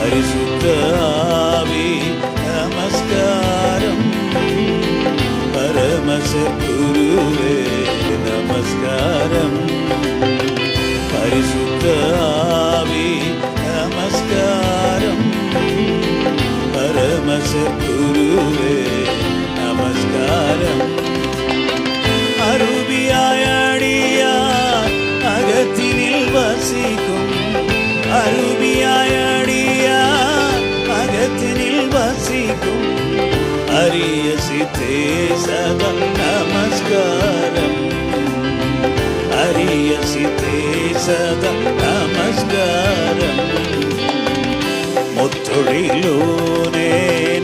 பரிசுத்த ஆவி நமஸ்காரம், பரமசத்குருவே நமஸ்காரம். பரிசுத்த ஆவி நமஸ்காரம், பரமசத்குருவே நமஸ்காரம். அருவியாயடியார் அகத்தினில் வசிக்கும், அருவியாயடியார் அகத்தினில் வசிக்கும் அரிய சித்தே சதா நமஸ்காரம், அரிய சித்தே சதா நமஸ்காரம். முத்தொழிலோனே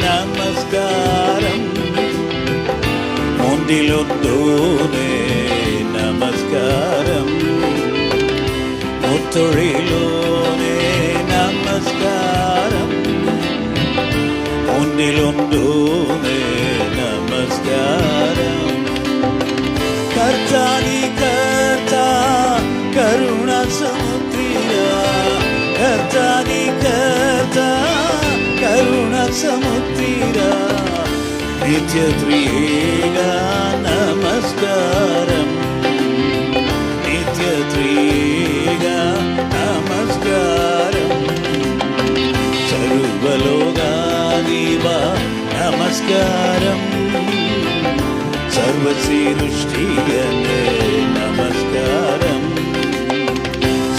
நமஸ்காரம், முந்திலொந்தோனே நமஸ்காரம். முத்தொழிலோனே நமஸ்காரம், முந்திலொந்தோனே நமஸ்காரம். கர்த்தாதி கர்த்தா கருணா சமுத்திரா, கர்த்தாதி கர்த்தா கருணா சமுத்திரா. நித்ய த்ரிஏகா நமஸ்காரம், நித்ய த்ரிஏகா நமஸ்காரம். சர்வலோகாதிபா நமஸ்காரம், சர்வசிருஷ்டிகனே நமஸ்காரம்.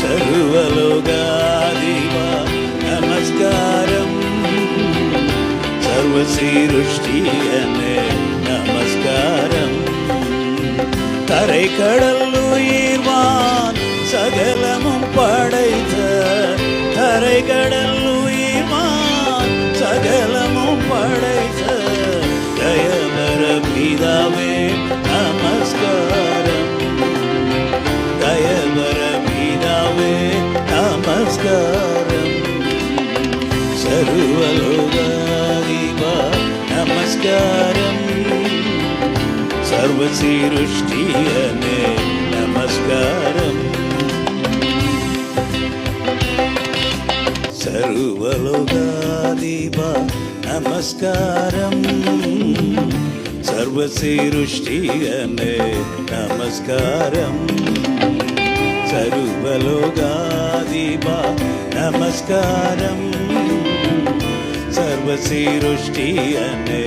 சர்வலோகாதிபா நமஸ்காரம், சர்வசிருஷ்டிகனே நமஸ்காரம். தரை கடல் உயிர்வான் சகலமும் படைத்த, தரை கடல் உயிர்வான் சகலமும் படைத்த தயவர பிதாவே நமஸ்காரம், தயவர பிதாவே நமஸ்காரம். சர்வலோகாதிபா நமஸ்காரம், சர்வசிருஷ்டிகனே நமஸ்காரம். சர்வலோகாதிபா நமஸ்காரம், சர்வசிருஷ்டிகனே நமஸ்காரம். சர்வலோகாதிபா நமஸ்காரம், சர்வசிருஷ்டிகனே